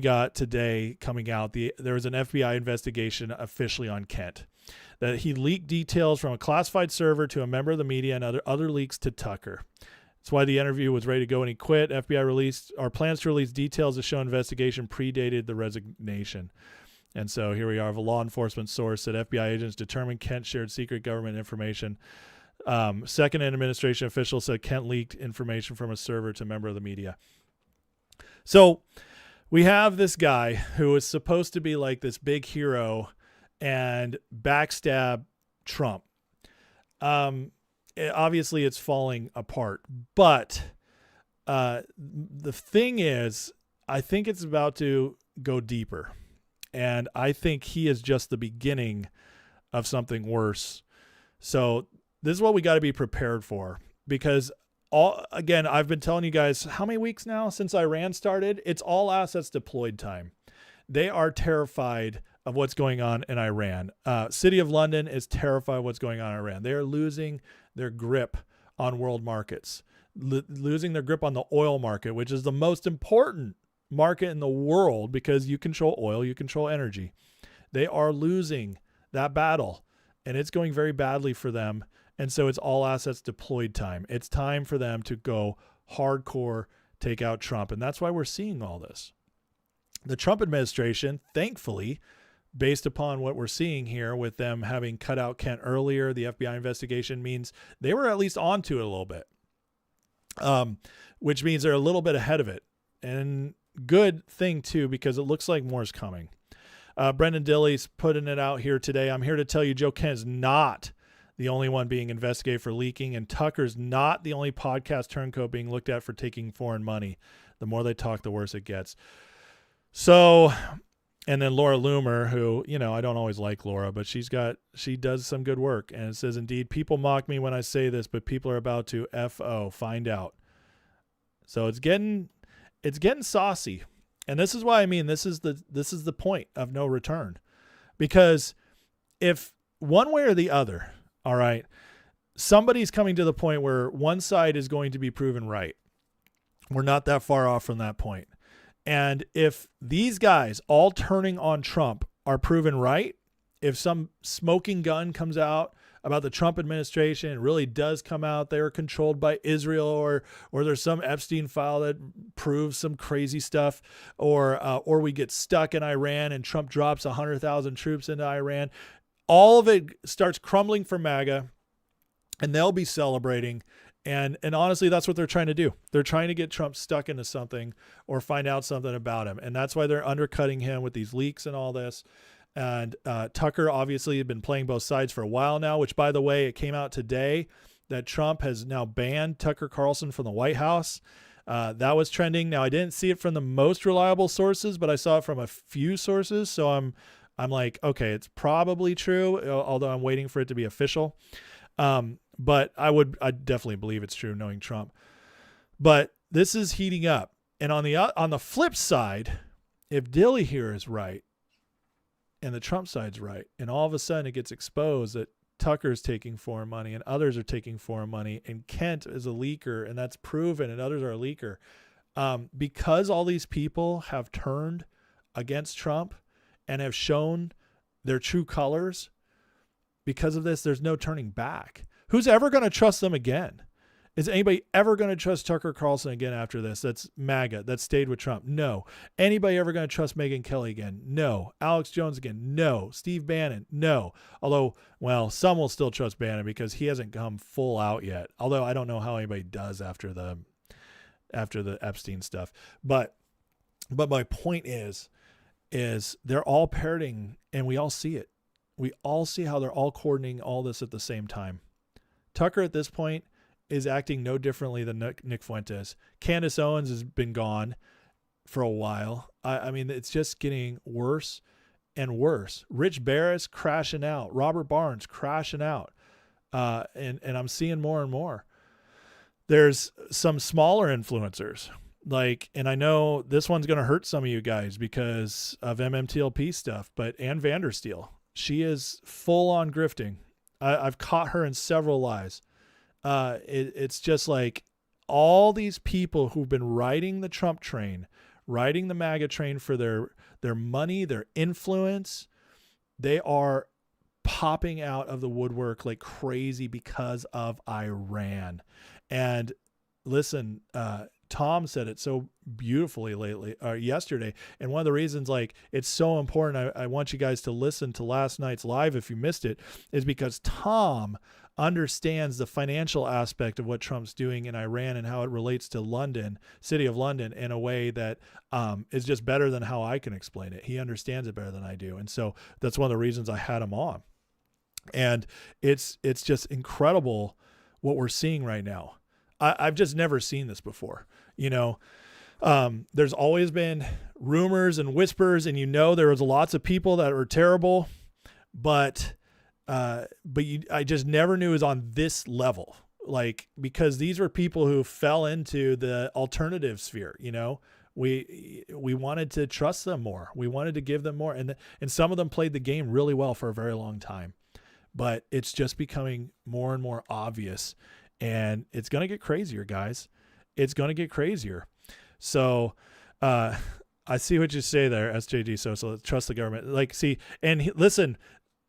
got today coming out, there was an FBI investigation officially on Kent, that he leaked details from a classified server to a member of the media and other leaks to Tucker. That's why the interview was ready to go and he quit. FBI released our plans to release details to show investigation predated the resignation. And so here we are, a law enforcement source that FBI agents determined Kent shared secret government information. Second administration official said Kent leaked information from a server to a member of the media. So we have this guy who is supposed to be like this big hero and backstab Trump. Obviously it's falling apart, but the thing is, I think it's about to go deeper, and I think he is just the beginning of something worse. So this is what we got to be prepared for, because again, I've been telling you guys how many weeks now since Iran started, it's all assets deployed time. They are terrified of what's going on in Iran. City of London is terrified of what's going on in Iran. They are losing their grip on world markets, losing their grip on the oil market, which is the most important market in the world because you control oil, you control energy. They are losing that battle, and it's going very badly for them. And so it's all assets deployed time. It's time for them to go hardcore, take out Trump. And that's why we're seeing all this. The Trump administration, thankfully, based upon what we're seeing here with them having cut out Kent earlier, the FBI investigation means they were at least onto it a little bit, which means they're a little bit ahead of it. And good thing, too, because it looks like more is coming. Brendan Dilley's putting it out here today. I'm here to tell you Joe Kent is not the only one being investigated for leaking, and Tucker's not the only podcast turncoat being looked at for taking foreign money. The more they talk, the worse it gets. So, and then Laura Loomer, who, you know, I don't always like Laura, but she does some good work. And it says, indeed, people mock me when I say this, but people are about to find out. So it's getting saucy. And this is why I mean, this is the point of no return, because if one way or the other, all right, somebody's coming to the point where one side is going to be proven right. We're not that far off from that point. And if these guys all turning on Trump are proven right, if some smoking gun comes out about the Trump administration, it really does come out they were controlled by Israel, or there's some Epstein file that proves some crazy stuff, or we get stuck in Iran and Trump drops 100,000 troops into Iran, all of it starts crumbling for MAGA, and they'll be celebrating. And honestly, that's what they're trying to do. They're trying to get Trump stuck into something or find out something about him. And that's why they're undercutting him with these leaks and all this. And Tucker obviously had been playing both sides for a while now, which, by the way, it came out today that Trump has now banned Tucker Carlson from the White House. That was trending. Now, I didn't see it from the most reliable sources, but I saw it from a few sources. So I'm like, okay, it's probably true, although I'm waiting for it to be official. But I definitely believe it's true, knowing Trump. But this is heating up. And on the flip side, if Dilley here is right and the Trump side's right, and all of a sudden it gets exposed that Tucker's taking foreign money and others are taking foreign money, and Kent is a leaker, and that's proven, and others are a leaker, because all these people have turned against Trump and have shown their true colors, because of this, there's no turning back. Who's ever going to trust them again? Is anybody ever going to trust Tucker Carlson again after this? That's MAGA, that stayed with Trump. No. Anybody ever going to trust Megyn Kelly again? No. Alex Jones again? No. Steve Bannon? No. Although, well, some will still trust Bannon because he hasn't come full out yet. Although I don't know how anybody does after the Epstein stuff. But my point is they're all parroting, and we all see it. We all see how they're all coordinating all this at the same time. Tucker at this point is acting no differently than Nick Fuentes. Candace Owens has been gone for a while. I mean, it's just getting worse and worse. Rich Barrett's crashing out. Robert Barnes crashing out. And I'm seeing more and more. There's some smaller influencers. And I know this one's going to hurt some of you guys because of MMTLP stuff, but Ann Vandersteel, she is full on grifting. I've caught her in several lies. It's just like all these people who've been riding the Trump train, riding the MAGA train for their money, their influence. They are popping out of the woodwork like crazy because of Iran. And listen, Tom said it so beautifully yesterday. And one of the reasons like it's so important, I want you guys to listen to last night's live if you missed it, is because Tom understands the financial aspect of what Trump's doing in Iran and how it relates to London, city of London, in a way that is just better than how I can explain it. He understands it better than I do. And so that's one of the reasons I had him on. And it's just incredible what we're seeing right now. I've just never seen this before. There's always been rumors and whispers, and there was lots of people that were terrible, but I just never knew it was on this level, like, because these were people who fell into the alternative sphere. We wanted to trust them more. We wanted to give them more. And some of them played the game really well for a very long time, but it's just becoming more and more obvious, and it's going to get crazier, guys. It's going to get crazier. So, I see what you say there, SJD. So trust the government. Like, see, and listen,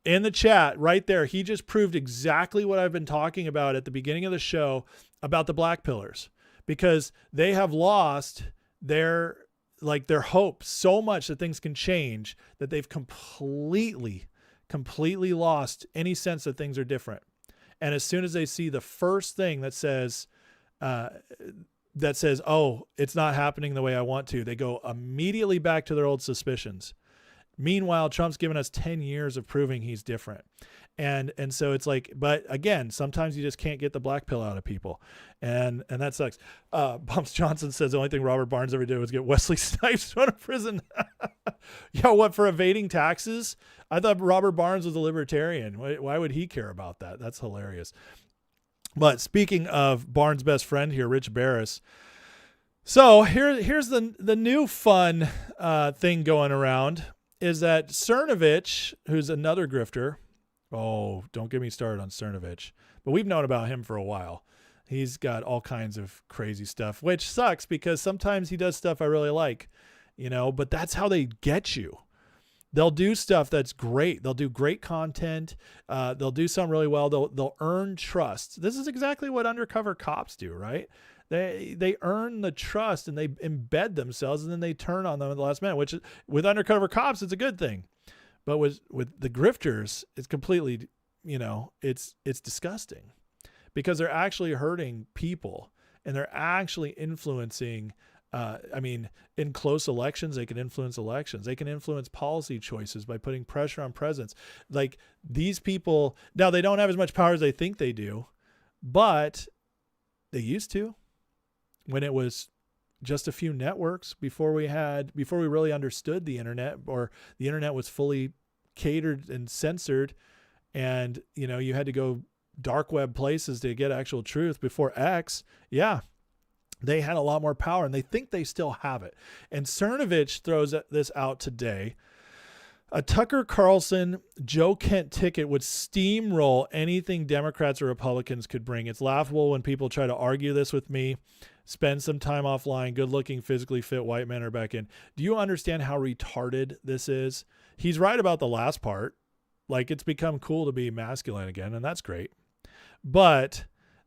in the chat right there, he just proved exactly what I've been talking about at the beginning of the show about the black pillars, because they have lost their hope so much that things can change, that they've completely lost any sense that things are different. And as soon as they see the first thing that says, oh, it's not happening the way I want to, they go immediately back to their old suspicions. Meanwhile, Trump's given us 10 years of proving he's different. And so it's like, but again, sometimes you just can't get the black pill out of people. And that sucks. Bumps Johnson says the only thing Robert Barnes ever did was get Wesley Snipes out of prison. Yeah, what, for evading taxes? I thought Robert Barnes was a libertarian. Why would he care about that? That's hilarious. But speaking of Barnes' best friend here, Rich Barris. So here's the new fun thing going around, is that Cernovich, who's another grifter. Oh, don't get me started on Cernovich. But we've known about him for a while. He's got all kinds of crazy stuff, which sucks because sometimes he does stuff I really like, but that's how they get you. They'll do stuff that's great. They'll do great content. They'll do something really well. They'll earn trust. This is exactly what undercover cops do, right? They earn the trust and they embed themselves, and then they turn on them at the last minute, which with undercover cops, it's a good thing. But with the grifters, it's completely, it's disgusting, because they're actually hurting people, and they're actually influencing. In close elections, they can influence elections. They can influence policy choices by putting pressure on presidents. Like, these people, now they don't have as much power as they think they do, but they used to, when it was just a few networks, before we really understood the internet, or the internet was fully catered and censored. And, you had to go dark web places to get actual truth before X. Yeah. They had a lot more power, and they think they still have it. And Cernovich throws this out today. A Tucker Carlson, Joe Kent ticket would steamroll anything Democrats or Republicans could bring. It's laughable when people try to argue this with me. Spend some time offline. Good-looking, physically fit white men are back in. Do you understand how retarded this is? He's right about the last part. Like, it's become cool to be masculine again, and that's great. But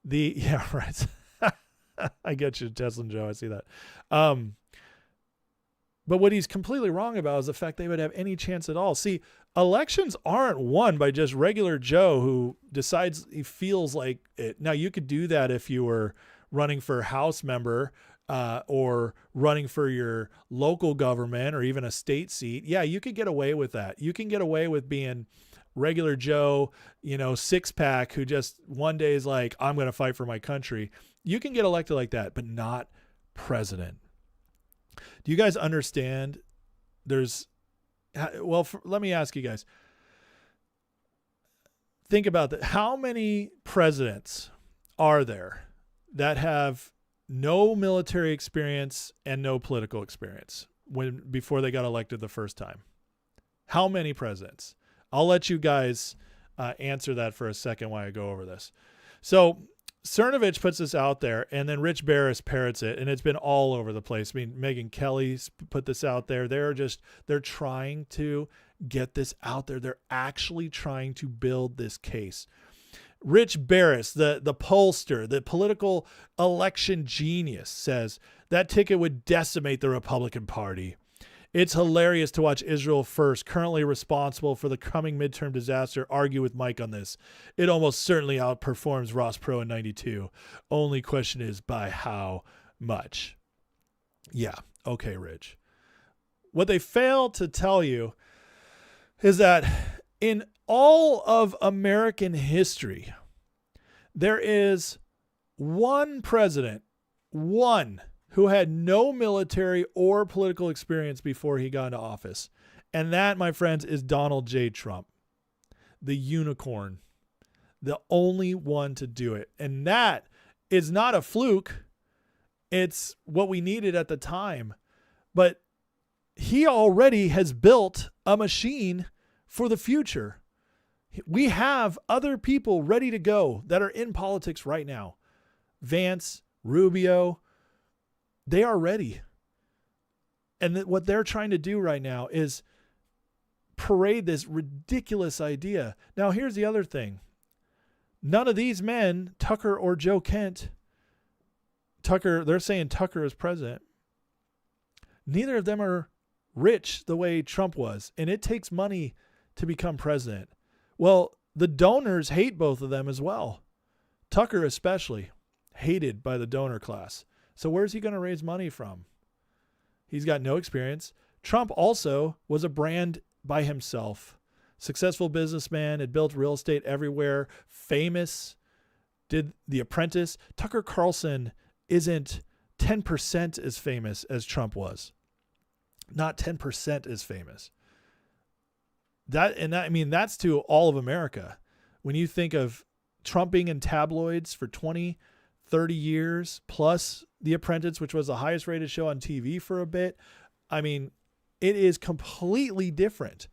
yeah, right. I get you, Tesla and Joe. I see that. But what he's completely wrong about is the fact they would have any chance at all. See, elections aren't won by just regular Joe who decides he feels like it. Now, you could do that if you were running for House member or running for your local government or even a state seat. Yeah, you could get away with that. You can get away with being regular Joe, six pack who just one day is like, I'm going to fight for my country. You can get elected like that, but not president. Do you guys understand? Let me ask you guys. Think about that. How many presidents are there that have no military experience and no political experience before they got elected the first time? How many presidents? I'll let you guys answer that for a second while I go over this. So Cernovich puts this out there, and then Rich Barris parrots it, and it's been all over the place. I mean, Megyn Kelly's put this out there. They're trying to get this out there. They're actually trying to build this case. Rich Barris, the pollster, the political election genius, says that ticket would decimate the Republican Party. It's hilarious to watch Israel First, currently responsible for the coming midterm disaster, argue with Mike on this. It almost certainly outperforms Ross Perot in 92. Only question is by how much? Yeah, okay, Rich. What they fail to tell you is that in all of American history, there is one president, who had no military or political experience before he got into office. And that, my friends, is Donald J. Trump, the unicorn, the only one to do it. And that is not a fluke. It's what we needed at the time. But he already has built a machine for the future. We have other people ready to go that are in politics right now. Vance, Rubio, they are ready. And what they're trying to do right now is parade this ridiculous idea. Now, here's the other thing. None of these men, Tucker or Joe Kent, they're saying Tucker is president. Neither of them are rich the way Trump was. And it takes money to become president. Well, the donors hate both of them as well. Tucker especially, hated by the donor class. So where's he going to raise money from? He's got no experience. Trump also was a brand by himself. Successful businessman, had built real estate everywhere, famous, did The Apprentice. Tucker Carlson isn't 10% as famous as Trump was. Not 10% as famous. That's to all of America. When you think of Trump being in tabloids for 20, 30 years, plus The Apprentice, which was the highest rated show on TV for a bit. I mean, it is completely different.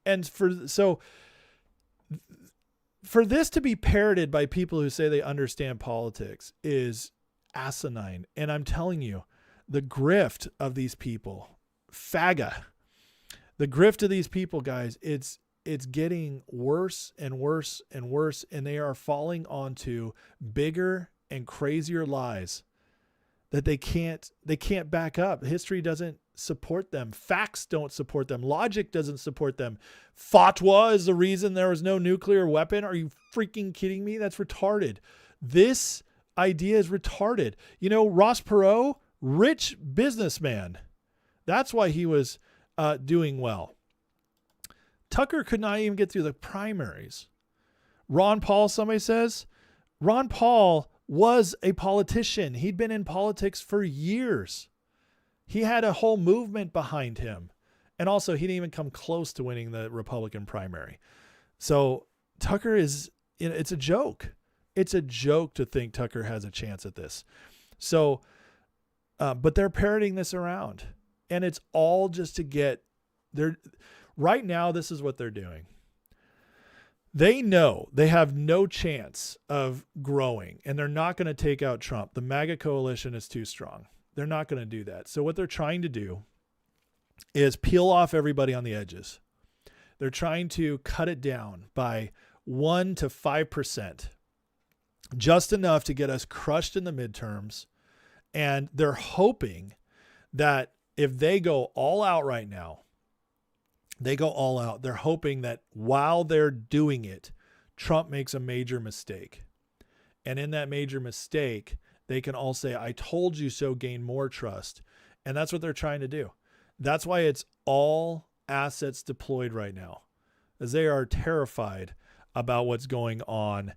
And for this to be parroted by people who say they understand politics is asinine. And I'm telling you, the grift of these people, the grift of these people, guys, it's getting worse and worse and worse. And they are falling onto bigger and crazier lies that they can't back up. History doesn't support them. Facts don't support them. Logic doesn't support them. Fatwa is the reason there was no nuclear weapon. Are you freaking kidding me? That's retarded. This idea is retarded. You know, Ross Perot, rich businessman. That's why he was doing well. Tucker could not even get through the primaries. Ron Paul, somebody says, Ron Paul was a politician. He'd been in politics for years. He had a whole movement behind him. And also, he didn't even come close to winning the Republican primary. So Tucker it's a joke. It's a joke to think Tucker has a chance at this. So, but they're parroting this around. And it's all just to right now, this is what they're doing. They know they have no chance of growing, and they're not going to take out Trump. The MAGA coalition is too strong. They're not going to do that. So what they're trying to do is peel off everybody on the edges. They're trying to cut it down by 1 to 5%, just enough to get us crushed in the midterms. And they're hoping that if they go all out right now, they go all out. They're hoping that while they're doing it, Trump makes a major mistake. And in that major mistake, they can all say, I told you so, gain more trust. And that's what they're trying to do. That's why it's all assets deployed right now, as they are terrified about what's going on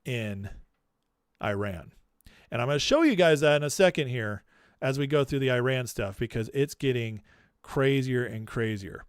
in Iran. And I'm going to show you guys that in a second here as we go through the Iran stuff, because it's getting crazier and crazier.